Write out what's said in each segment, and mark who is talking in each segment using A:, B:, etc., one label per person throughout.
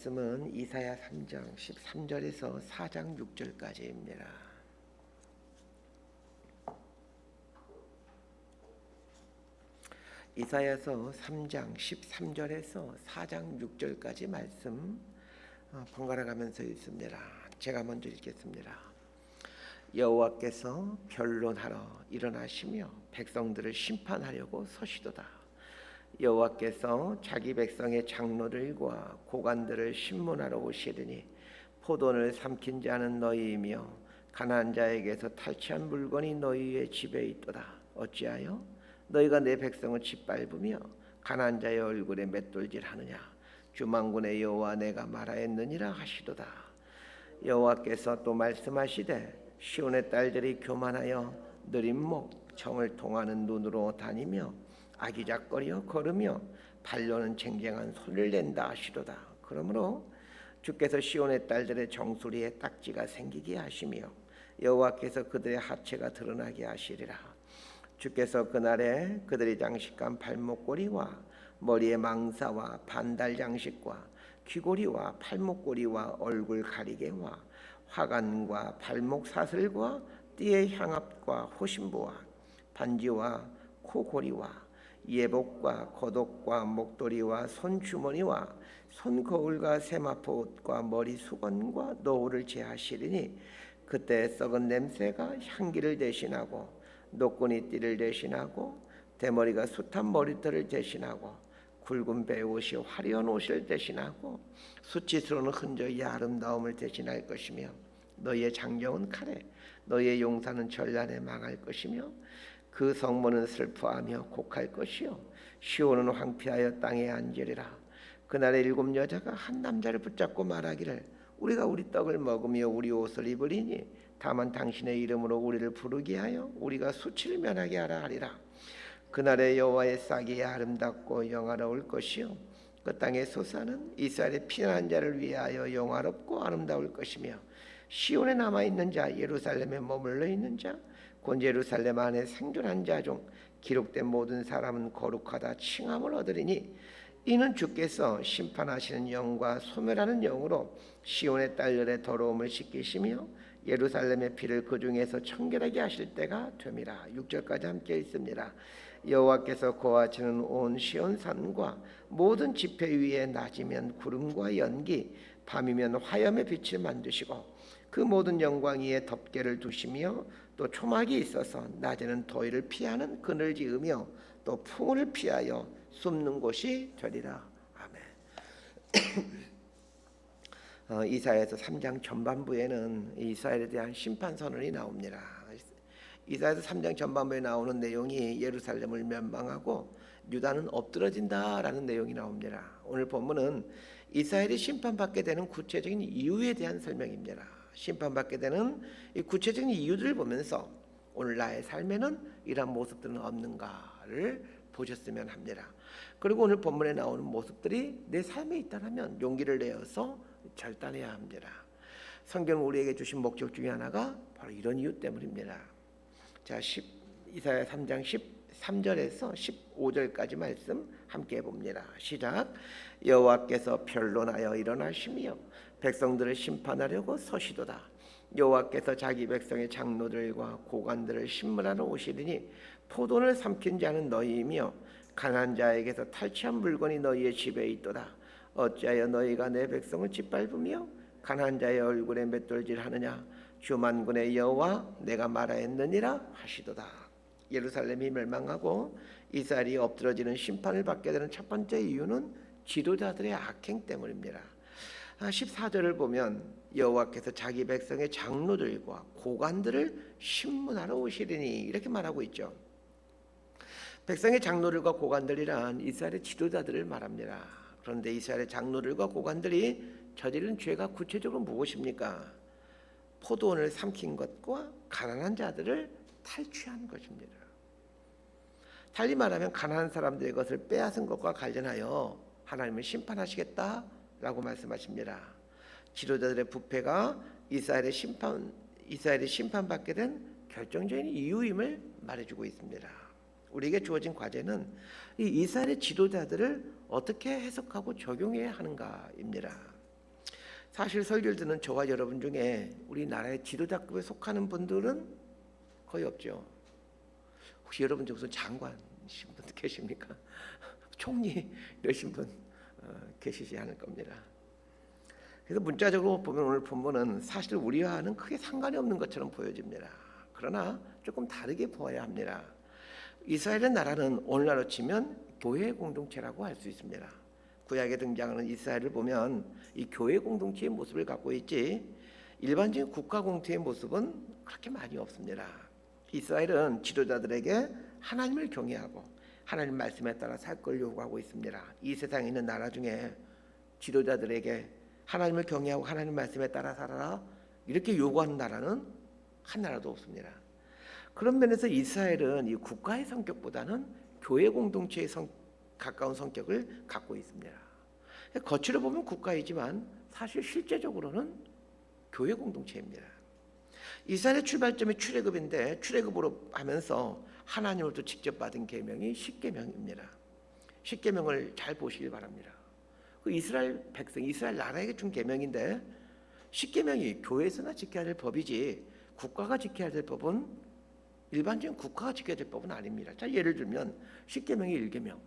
A: 말씀은 이사야 3장 13절에서 4장 6절까지입니다. 이사야서 3장 13절에서 4장 6절까지 말씀 번갈아 가면서 읽습니다. 제가 먼저 읽겠습니다. 여호와께서 변론하러 일어나시며 백성들을 심판하려고 서시도다. 여호와께서 자기 백성의 장로들과 고관들을 심문하러 오시리니 포도원을 삼킨 자는 너희이며 가난한 자에게서 탈취한 물건이 너희의 집에 있도다. 어찌하여 너희가 내 백성을 짓밟으며 가난한 자의 얼굴에 맷돌질하느냐. 주 만군의 여호와 내가 말하였느니라 하시도다. 여호와께서 또 말씀하시되 시온의 딸들이 교만하여 느린 목 정을 통하는 눈으로 다니며 아기작거리어 걸으며 발로는 쟁쟁한 소리를 낸다 하시도다. 그러므로 주께서 시온의 딸들의 정수리에 딱지가 생기게 하시며 여호와께서 그들의 하체가 드러나게 하시리라. 주께서 그날에 그들이 장식한 발목고리와 머리에 망사와 반달 장식과 귀고리와 팔목고리와 얼굴 가리개와 화관과 발목 사슬과 띠의 향압과 호심부와 반지와 코고리와 예복과 겉옷과 목도리와 손주머니와 손거울과 세마포 옷과 머리 수건과 노후를 제하시리니 그때 썩은 냄새가 향기를 대신하고 노끈이 띠를 대신하고 대머리가 숱한 머리털을 대신하고 굵은 배옷이 화려한 옷을 대신하고 수치스러운 흔적이 아름다움을 대신할 것이며 너희의 장정은 칼에 너희의 용사는 전란에 망할 것이며 그 성문은 슬퍼하며 곡할 것이요 시온은 황폐하여 땅에 앉으리라. 그날에 7 여자가 한 남자를 붙잡고 말하기를 우리가 우리 떡을 먹으며 우리 옷을 입으리니 다만 당신의 이름으로 우리를 부르게 하여 우리가 수치를 면하게 하라 하리라. 그날에 여호와의 싹이 아름답고 영화로울 것이요 그 땅의 소사는 이스라엘의 피난한 자를 위하여 영화롭고 아름다울 것이며 시온에 남아있는 자 예루살렘에 머물러 있는 자 곧 예루살렘 안에 생존한 자 중 기록된 모든 사람은 거룩하다 칭함을 얻으리니 이는 주께서 심판하시는 영과 소멸하는 영으로 시온의 딸들의 더러움을 씻기시며 예루살렘의 피를 그 중에서 청결하게 하실 때가 됨이라. 6절까지 함께 있습니다. 여호와께서 거하시는 온 시온 산과 모든 지폐 위에 낮이면 구름과 연기 밤이면 화염의 빛을 만드시고 그 모든 영광 위에 덮개를 두시며 또 초막이 있어서 낮에는 더위를 피하는 그늘 지으며 또 풍을 피하여 숨는 곳이 되리라. 아멘. 이사야서 3장 전반부에는 이스라엘에 대한 심판 선언이 나옵니다. 이사야서 3장 전반부에 나오는 내용이 예루살렘을 멸망하고 유다는 엎드러진다라는 내용이 나옵니다. 오늘 본문은 이스라엘이 심판받게 되는 구체적인 이유에 대한 설명입니다. 심판받게 되는 이 구체적인 이유들을 보면서 오늘 나의 삶에는 이러한 모습들은 없는가를 보셨으면 합니다. 그리고 오늘 본문에 나오는 모습들이 내 삶에 있다면 용기를 내어서 결단해야 합니다. 성경은 우리에게 주신 목적 중에 하나가 바로 이런 이유 때문입니다. 자, 이사야 3장 13절에서 15절까지 말씀 함께 봅니다. 시작. 여호와께서 변론하여 일어나시며 백성들을 심판하려고 서시도다. 여호와께서 자기 백성의 장로들과 고관들을 심문하러 오시리니 포도원을 삼킨 자는 너희이며 가난한 자에게서 탈취한 물건이 너희의 집에 있도다. 어찌하여 너희가 내 백성을 짓밟으며 가난한 자의 얼굴에 맷돌질하느냐. 주 만군의 여호와 내가 말하였느니라 하시도다. 예루살렘이 멸망하고 이스라엘이 엎드러지는 심판을 받게 되는 첫 번째 이유는 지도자들의 악행 때문입니다. 14절을 보면 여호와께서 자기 백성의 장로들과 고관들을 심문하러 오시리니 이렇게 말하고 있죠. 백성의 장로들과 고관들이란 이스라엘의 지도자들을 말합니다. 그런데 이스라엘의 장로들과 고관들이 저지른 죄가 구체적으로 무엇입니까? 포도원을 삼킨 것과 가난한 자들을 탈취한 것입니다. 달리 말하면 가난한 사람들의 것을 빼앗은 것과 관련하여 하나님은 심판하시겠다라고 말씀하십니다. 지도자들의 부패가 이스라엘의 심판받게 된 결정적인 이유임을 말해주고 있습니다. 우리에게 주어진 과제는 이 이스라엘의 지도자들을 어떻게 해석하고 적용해야 하는가입니다. 사실 설교를 듣는 저와 여러분 중에 우리나라의 지도자급에 속하는 분들은 거의 없죠. 혹시 여러분 중 무슨 장관이신 분 계십니까? 총리 이러신 분 계시지 않을 겁니다. 그래서 문자적으로 보면 오늘 본문은 사실 우리와는 크게 상관이 없는 것처럼 보여집니다. 그러나 조금 다르게 보아야 합니다. 이스라엘의 나라는 오늘날로 치면 교회 공동체라고 할 수 있습니다. 구약에 등장하는 이스라엘을 보면 이 교회 공동체의 모습을 갖고 있지 일반적인 국가 공동체의 모습은 그렇게 많이 없습니다. 이스라엘은 지도자들에게 하나님을 경외하고 하나님 말씀에 따라 살 걸 요구하고 있습니다. 이 세상에 있는 나라 중에 지도자들에게 하나님을 경외하고 하나님 말씀에 따라 살아라 이렇게 요구하는 나라는 한 나라도 없습니다. 그런 면에서 이스라엘은 이 국가의 성격보다는 교회 공동체에 가까운 성격을 갖고 있습니다. 겉으로 보면 국가이지만 사실 실제적으로는 교회 공동체입니다. 이스라엘의 출발점이 출애굽인데 출애굽으로 하면서 하나님으로부터 직접 받은 계명이 십계명입니다. 십계명을 잘 보시길 바랍니다. 그 이스라엘 백성, 이스라엘 나라에게 준 계명인데 십계명이 교회에서나 지켜야 될 법이지 국가가 지켜야 될 법은 일반적인 국가가 지켜야 될 법은 아닙니다. 자, 예를 들면 십계명의 1계명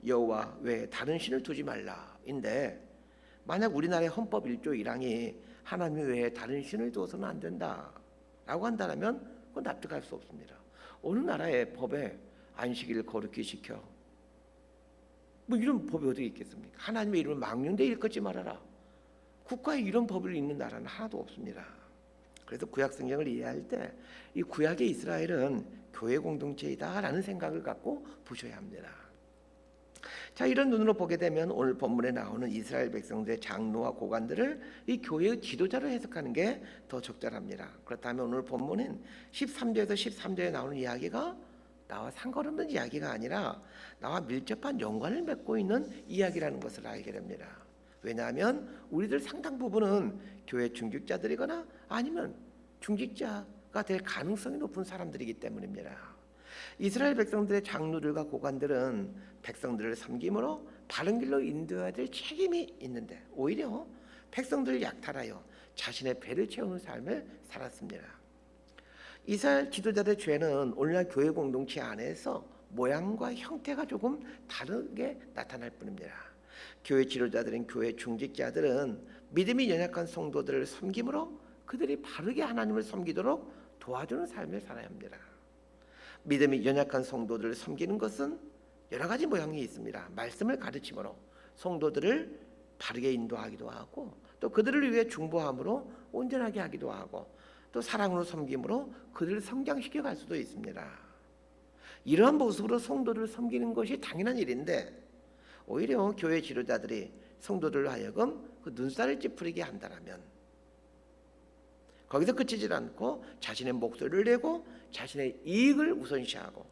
A: 여호와 외에 다른 신을 두지 말라인데 만약 우리나라의 헌법 1조 1항이 하나님 외에 다른 신을 두어서는 안 된다라고 한다면 그건 납득할 수 없습니다. 어느 나라의 법에 안식일을 거룩히 지켜 뭐 이런 법이 어디 있겠습니까? 하나님의 이름을 망령되이 일컫지 말아라. 국가에 이런 법을 있는 나라는 하나도 없습니다. 그래서 구약 성경을 이해할 때 이 구약의 이스라엘은 교회 공동체이다라는 생각을 갖고 보셔야 합니다. 자, 이런 눈으로 보게 되면 오늘 본문에 나오는 이스라엘 백성들의 장로와 고관들을 이 교회의 지도자로 해석하는 게 더 적절합니다. 그렇다면 오늘 본문은 13절에서 13절에 나오는 이야기가 나와 상관없는 이야기가 아니라 나와 밀접한 연관을 맺고 있는 이야기라는 것을 알게 됩니다. 왜냐하면 우리들 상당 부분은 교회 중직자들이거나 아니면 중직자가 될 가능성이 높은 사람들이기 때문입니다. 이스라엘 백성들의 장로들과 고관들은 백성들을 섬김으로 바른 길로 인도해야 될 책임이 있는데 오히려 백성들을 약탈하여 자신의 배를 채우는 삶을 살았습니다. 이스라엘 지도자들의 죄는 오늘날 교회 공동체 안에서 모양과 형태가 조금 다르게 나타날 뿐입니다. 교회 지도자들인 교회 중직자들은 믿음이 연약한 성도들을 섬김으로 그들이 바르게 하나님을 섬기도록 도와주는 삶을 살아야 합니다. 믿음이 연약한 성도들을 섬기는 것은 여러 가지 모양이 있습니다. 말씀을 가르침으로 성도들을 바르게 인도하기도 하고 또 그들을 위해 중보함으로 온전하게 하기도 하고 또 사랑으로 섬김으로 그들을 성장시켜 갈 수도 있습니다. 이러한 모습으로 성도들을 섬기는 것이 당연한 일인데 오히려 교회 지도자들이 성도들로 하여금 그 눈살을 찌푸리게 한다면 거기서 그치질 않고 자신의 목소리를 내고 자신의 이익을 우선시하고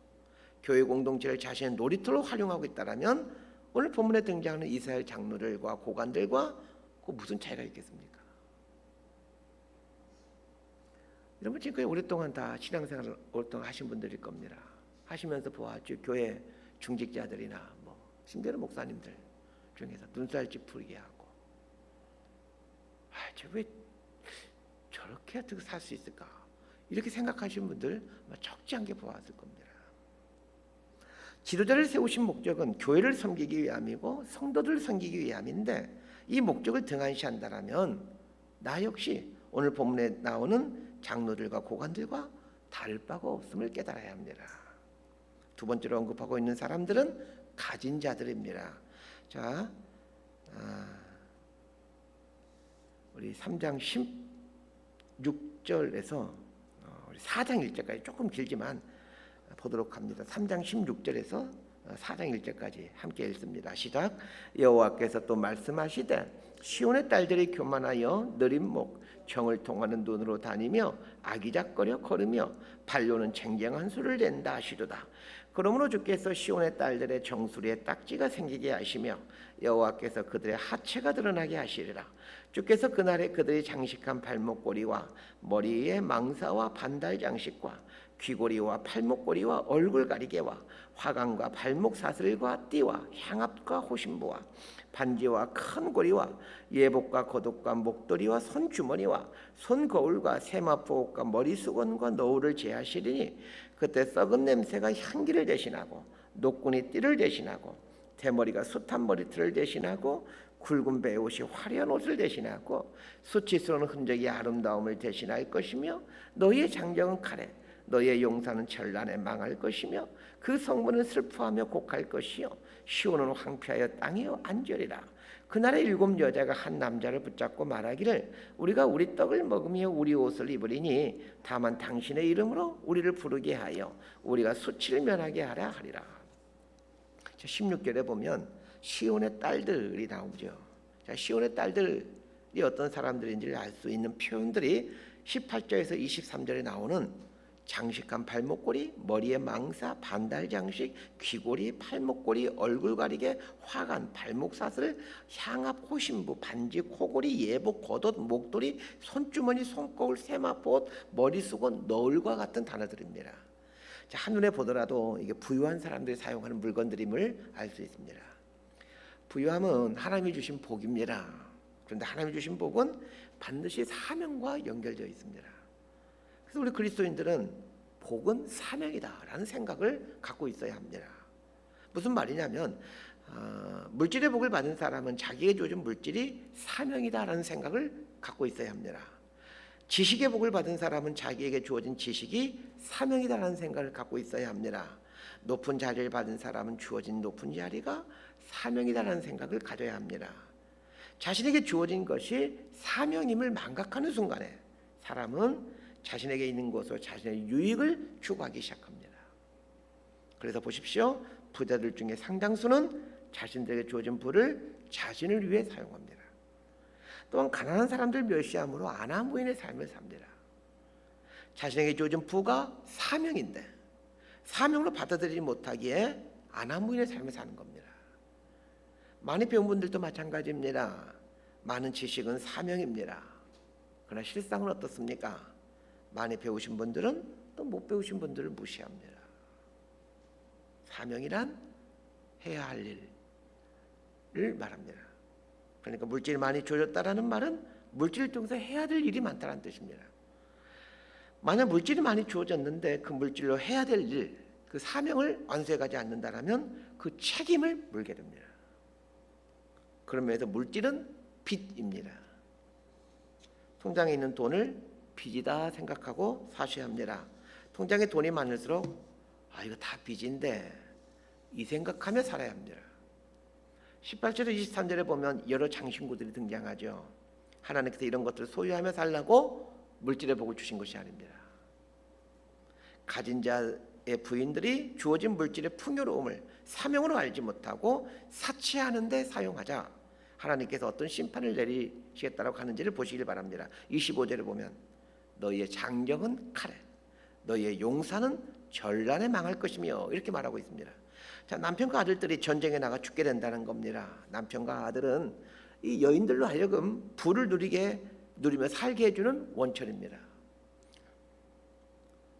A: 교회 공동체를 자신의 놀이터로 활용하고 있다면 오늘 본문에 등장하는 이스라엘 장로들과 고관들과 그 무슨 차이가 있겠습니까? 여러분 지금까지 오랫동안 다 신앙생활을 오랫동안 하신 분들일 겁니다. 하시면서 보았죠. 교회 중직자들이나 뭐 심지어는 목사님들 중에서 눈살 찌푸리게 하고 왜 저렇게 어떻게 살 수 있을까? 이렇게 생각하시는 분들 적지 않게 보았을 겁니다. 지도자를 세우신 목적은 교회를 섬기기 위함이고 성도들을 섬기기 위함인데 이 목적을 등한시한다면 나 역시 오늘 본문에 나오는 장로들과 고관들과 다를 바가 없음을 깨달아야 합니다. 두 번째로 언급하고 있는 사람들은 가진 자들입니다. 자, 우리 3장 16절에서 우리 4장 1절까지 조금 길지만 보도록 합니다. 3장 16절에서 4장 1절까지 함께 읽습니다. 시작. 여호와께서 또 말씀하시되 시온의 딸들이 교만하여 느린 목 정을 통하는 눈으로 다니며 아기작거려 걸으며 발로는 쟁쟁한 수를 낸다 하시도다. 그러므로 주께서 시온의 딸들의 정수리에 딱지가 생기게 하시며 여호와께서 그들의 하체가 드러나게 하시리라. 주께서 그날에 그들이 장식한 발목걸이와 머리에 망사와 반달 장식과 귀고리와 팔목고리와 얼굴 가리개와 화관과 발목 사슬과 띠와 향압과 호신부와 반지와 큰 고리와 예복과 겉옷과 목도리와 손주머니와 손거울과 세마포옷과 머리수건과 너울을 제하시리니 그때 썩은 냄새가 향기를 대신하고 노끈이 띠를 대신하고 대머리가 숱한 머리털을 대신하고 굵은 베옷이 화려한 옷을 대신하고 수치스러운 흔적이 아름다움을 대신할 것이며 너희의 장정은 칼에 너희의 용사는 전란에 망할 것이며 그 성문은 슬퍼하며 곡할 것이요 시온은 황폐하여 땅에 안절이라. 그날에 7 여자가 한 남자를 붙잡고 말하기를 우리가 우리 떡을 먹으며 우리 옷을 입으리니 다만 당신의 이름으로 우리를 부르게 하여 우리가 수치를 면하게 하라 하리라. 16절에 보면 시온의 딸들이 나오죠. 시온의 딸들이 어떤 사람들인지를 알 수 있는 표현들이 18절에서 23절에 나오는 장식한 발목고리, 머리에 망사, 반달 장식, 귀고리, 팔목고리, 얼굴 가리개, 화관, 발목 사슬, 향압, 호신부, 반지, 코고리, 예복, 겉옷, 목도리, 손주머니, 손거울, 세마포옷, 머리수건, 너울과 같은 단어들입니다. 한눈에 보더라도 이게 부유한 사람들이 사용하는 물건들임을 알 수 있습니다. 부유함은 하나님이 주신 복입니다. 그런데 하나님이 주신 복은 반드시 사명과 연결되어 있습니다. 그래서 우리 그리스도인들은 복은 사명이다라는 생각을 갖고 있어야 합니다. 무슨 말이냐면 물질의 복을 받은 사람은 자기에게 주어진 물질이 사명이다라는 생각을 갖고 있어야 합니다. 지식의 복을 받은 사람은 자기에게 주어진 지식이 사명이다라는 생각을 갖고 있어야 합니다. 높은 자리를 받은 사람은 주어진 높은 자리가 사명이다라는 생각을 가져야 합니다. 자신에게 주어진 것이 사명임을 망각하는 순간에 사람은 자신에게 있는 것으로 자신의 유익을 추구하기 시작합니다. 그래서 보십시오. 부자들 중에 상당수는 자신들에게 주어진 부를 자신을 위해 사용합니다. 또한 가난한 사람들 멸시함으로 아나무인의 삶을 삽니다. 자신에게 주어진 부가 사명인데 사명으로 받아들이지 못하기에 아나무인의 삶을 사는 겁니다. 많이 배운 분들도 마찬가지입니다. 많은 지식은 사명입니다. 그러나 실상은 어떻습니까? 많이 배우신 분들은 또 못 배우신 분들을 무시합니다. 사명이란 해야 할 일을 말합니다. 그러니까 물질이 많이 주어졌다라는 말은 물질을 통해서 해야 될 일이 많다는 뜻입니다. 만약 물질이 많이 주어졌는데 그 물질로 해야 될 일, 그 사명을 완수해가지 않는다라면 그 책임을 물게 됩니다. 그런 면에서 물질은 빚입니다. 통장에 있는 돈을 빚이다 생각하고 사셔야 합니다. 통장에 돈이 많을수록 이거 다 빚인데 이 생각하며 살아야 합니다. 18절에 23절에 보면 여러 장신구들이 등장하죠. 하나님께서 이런 것들을 소유하며 살라고 물질의 복을 주신 것이 아닙니다. 가진 자의 부인들이 주어진 물질의 풍요로움을 사명으로 알지 못하고 사치하는 데 사용하자 하나님께서 어떤 심판을 내리시겠다고 하는지를 보시길 바랍니다. 25절에 보면 너희의 장정은 칼에 너희의 용사는 전란에 망할 것이며 이렇게 말하고 있습니다. 자, 남편과 아들들이 전쟁에 나가 죽게 된다는 겁니다. 남편과 아들은 이 여인들로 하여금 부를 누리며 살게 해주는 원천입니다.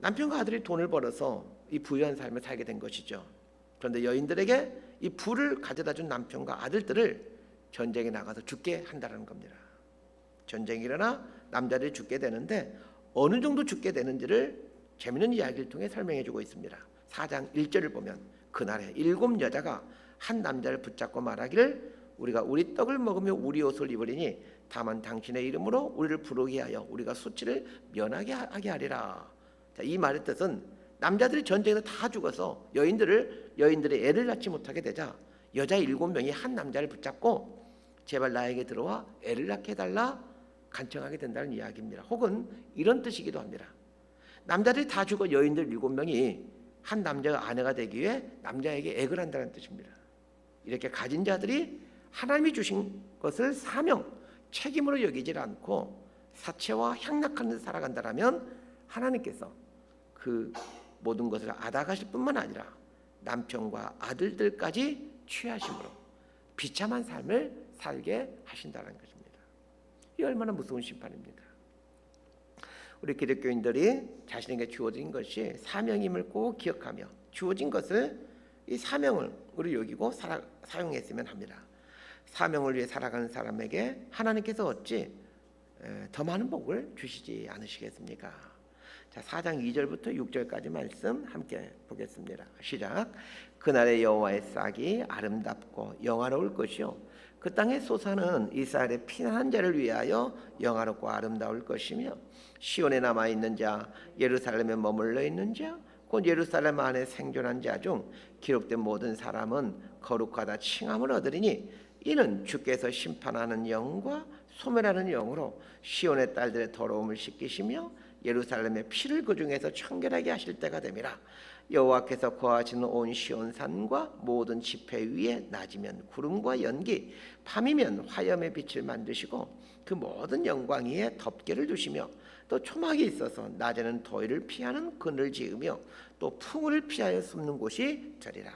A: 남편과 아들이 돈을 벌어서 이 부유한 삶을 살게 된 것이죠. 그런데 여인들에게 이 부를 가져다 준 남편과 아들들을 전쟁에 나가서 죽게 한다는 겁니다. 전쟁이 일어나 남자들이 죽게 되는데 어느 정도 죽게 되는지를 재미있는 이야기를 통해 설명해 주고 있습니다. 4장 1절을 보면 그날에 7 여자가 한 남자를 붙잡고 말하기를 우리가 우리 떡을 먹으며 우리 옷을 입으리니 다만 당신의 이름으로 우리를 부르게 하여 우리가 수치를 면하게 하게 하리라. 자, 이 말의 뜻은 남자들이 전쟁에서 다 죽어서 여인들의 애를 낳지 못하게 되자 여자 7명이 한 남자를 붙잡고 제발 나에게 들어와 애를 낳게 해달라 간청하게 된다는 이야기입니다. 혹은 이런 뜻이기도 합니다. 남자들이 다 죽어 여인들 7명이 한 남자가 아내가 되기 위해 남자에게 애를 한다는 뜻입니다. 이렇게 가진 자들이 하나님이 주신 것을 사명, 책임으로 여기질 않고 사채와 향락하는 데 살아간다면 하나님께서 그 모든 것을 앗아가실 뿐만 아니라 남편과 아들들까지 취하심으로 비참한 삶을 살게 하신다는 것입니다. 이 얼마나 무서운 심판입니까? 우리 기독교인들이 자신에게 주어진 것이 사명임을 꼭 기억하며 주어진 것을 이 사명을 우리 여기고 사용했으면 합니다. 사명을 위해 살아가는 사람에게 하나님께서 어찌 더 많은 복을 주시지 않으시겠습니까? 자, 4장 2절부터 6절까지 말씀 함께 보겠습니다. 시작. 그날의 여호와의 싹이 아름답고 영화로울 것이요 그 땅에 솟아는 이스라엘의 피난한 자를 위하여 영화롭고 아름다울 것이며 시온에 남아 있는 자 예루살렘에 머물러 있는 자 곧 예루살렘 안에 생존한 자 중 기록된 모든 사람은 거룩하다 칭함을 얻으리니 이는 주께서 심판하는 영과 소멸하는 영으로 시온의 딸들의 더러움을 씻기시며 예루살렘의 피를 그 중에서 청결하게 하실 때가 됨이라. 여호와께서 거하시는 온 시온산과 모든 지폐 위에 낮이면 구름과 연기, 밤이면 화염의 빛을 만드시고 그 모든 영광 위에 덮개를 두시며 또 초막이 있어서 낮에는 더위를 피하는 그늘을 지으며 또 풍을 피하여 숨는 곳이 저리라.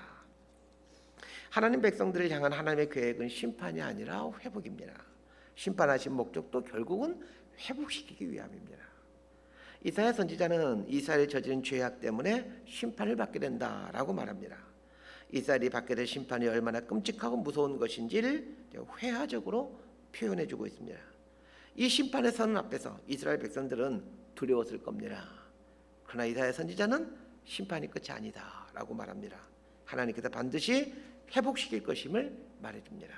A: 하나님 백성들을 향한 하나님의 계획은 심판이 아니라 회복입니다. 심판하신 목적도 결국은 회복시키기 위함입니다. 이사야 선지자는 이스라엘이 저지른 죄악 때문에 심판을 받게 된다라고 말합니다. 이스라엘이 받게 될 심판이 얼마나 끔찍하고 무서운 것인지를 회화적으로 표현해주고 있습니다. 이 심판의 선 앞에서 이스라엘 백성들은 두려웠을 겁니다. 그러나 이사야 선지자는 심판이 끝이 아니다라고 말합니다. 하나님께서 반드시 회복시킬 것임을 말해줍니다.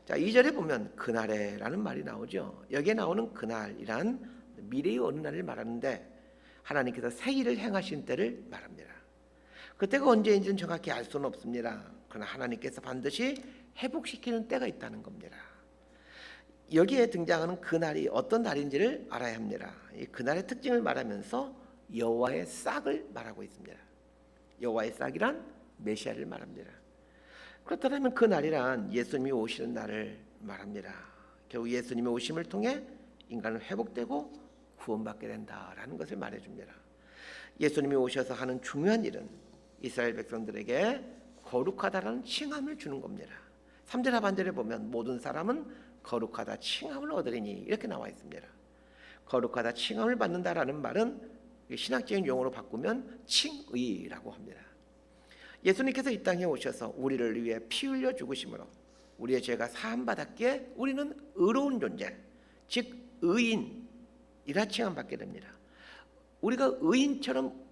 A: 자, 2절에 보면 그날에라는 말이 나오죠. 여기에 나오는 그날이란 미래의 어느 날을 말하는데 하나님께서 새 일을 행하신 때를 말합니다. 그때가 언제인지는 정확히 알 수는 없습니다. 그러나 하나님께서 반드시 회복시키는 때가 있다는 겁니다. 여기에 등장하는 그날이 어떤 날인지를 알아야 합니다. 이 그날의 특징을 말하면서 여호와의 싹을 말하고 있습니다. 여호와의 싹이란 메시아를 말합니다. 그렇다면 그 날이란 예수님이 오시는 날을 말합니다. 결국 예수님의 오심을 통해 인간은 회복되고 구원받게 된다라는 것을 말해줍니다. 예수님이 오셔서 하는 중요한 일은 이스라엘 백성들에게 거룩하다라는 칭함을 주는 겁니다. 3절 하반절에 보면 모든 사람은 거룩하다 칭함을 얻으리니 이렇게 나와 있습니다. 거룩하다 칭함을 받는다라는 말은 신학적인 용어로 바꾸면 칭의라고 합니다. 예수님께서 이 땅에 오셔서 우리를 위해 피 흘려 죽으심으로 우리의 죄가 사함받았기에 우리는 의로운 존재, 즉 의인이라 칭함받게 됩니다. 우리가 의인처럼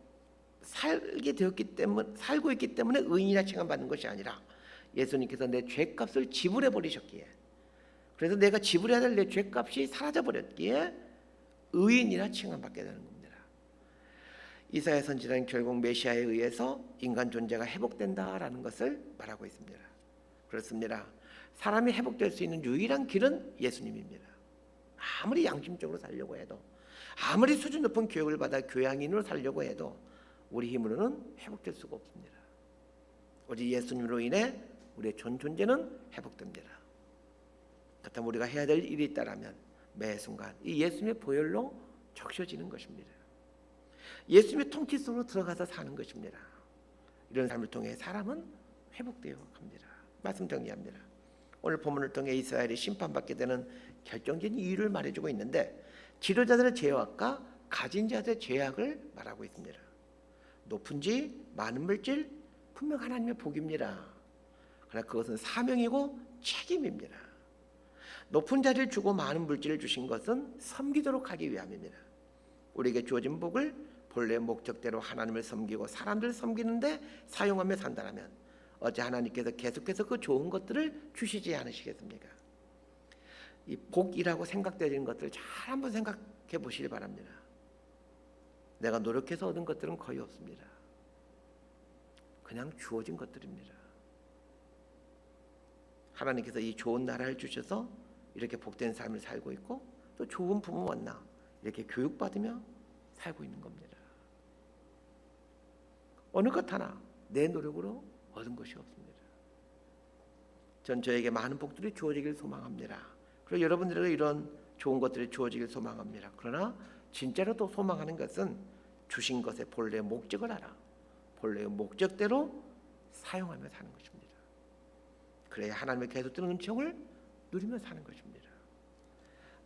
A: 살고 있기 때문에 의인이라 칭함받는 것이 아니라 예수님께서 내 죄값을 지불해 버리셨기에, 그래서 내가 지불해야 될 내 죄값이 사라져 버렸기에 의인이라 칭함받게 되는 겁니다. 이사야 선지자는 결국 메시아에 의해서 인간 존재가 회복된다라는 것을 말하고 있습니다. 그렇습니다. 사람이 회복될 수 있는 유일한 길은 예수님입니다. 아무리 양심적으로 살려고 해도, 아무리 수준 높은 교육을 받아 교양인으로 살려고 해도 우리 힘으로는 회복될 수가 없습니다. 오직 예수님으로 인해 우리의 전 존재는 회복됩니다. 그렇다면 우리가 해야 될 일이 있다라면 매 순간 이 예수님의 보혈로 적셔지는 것입니다. 예수님의 통치 속으로 들어가서 사는 것입니다. 이런 삶을 통해 사람은 회복되어 갑니다. 말씀 정리합니다. 오늘 본문을 통해 이스라엘이 심판받게 되는 결정적인 이유를 말해주고 있는데 지도자들의 죄악과 가진 자들의 죄악을 말하고 있습니다. 높은 지 많은 물질 분명 하나님의 복입니다. 그러나 그것은 사명이고 책임입니다. 높은 자리를 주고 많은 물질을 주신 것은 섬기도록 하기 위함입니다. 우리에게 주어진 복을 본래 목적대로 하나님을 섬기고 사람들을 섬기는데 사용하며 산다면 어제 하나님께서 계속해서 그 좋은 것들을 주시지 않으시겠습니까? 이 복이라고 생각되는 것들을 잘 한번 생각해 보시기 바랍니다. 내가 노력해서 얻은 것들은 거의 없습니다. 그냥 주어진 것들입니다. 하나님께서 이 좋은 나라를 주셔서 이렇게 복된 삶을 살고 있고 또 좋은 부모 만나 이렇게 교육받으며 살고 있는 겁니다. 어느 것 하나 내 노력으로 얻은 것이 없습니다. 전 저에게 많은 복들이 주어지길 소망합니다. 그리고 여러분들에게 이런 좋은 것들이 주어지길 소망합니다. 그러나 진짜로 또 소망하는 것은 주신 것의 본래의 목적을 알아 본래의 목적대로 사용하며 사는 것입니다. 그래야 하나님의 계속되는 은총을 누리며 사는 것입니다.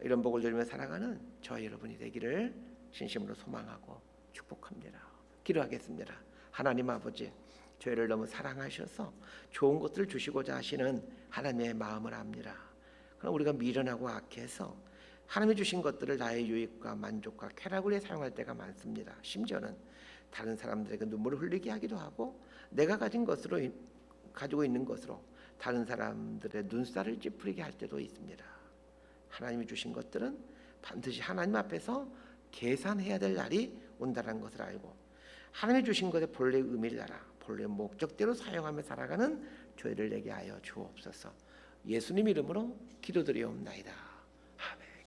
A: 이런 복을 누리며 살아가는 저와 여러분이 되기를 진심으로 소망하고 축복합니다. 기도하겠습니다. 하나님 아버지, 저희를 너무 사랑하셔서 좋은 것들을 주시고자 하시는 하나님의 마음을 압니다. 그럼 우리가 미련하고 악해서 하나님이 주신 것들을 나의 유익과 만족과 쾌락을 위해 사용할 때가 많습니다. 심지어는 다른 사람들에게 눈물을 흘리게 하기도 하고 내가 가지고 있는 것으로 다른 사람들의 눈살을 찌푸리게 할 때도 있습니다. 하나님이 주신 것들은 반드시 하나님 앞에서 계산해야 될 날이 온다는 것을 알고 하나님이 주신 것의 본래 의미를 알아 본래 목적대로 사용하며 살아가는 저희를 내게 하여 주옵소서. 예수님 이름으로 기도드리옵나이다.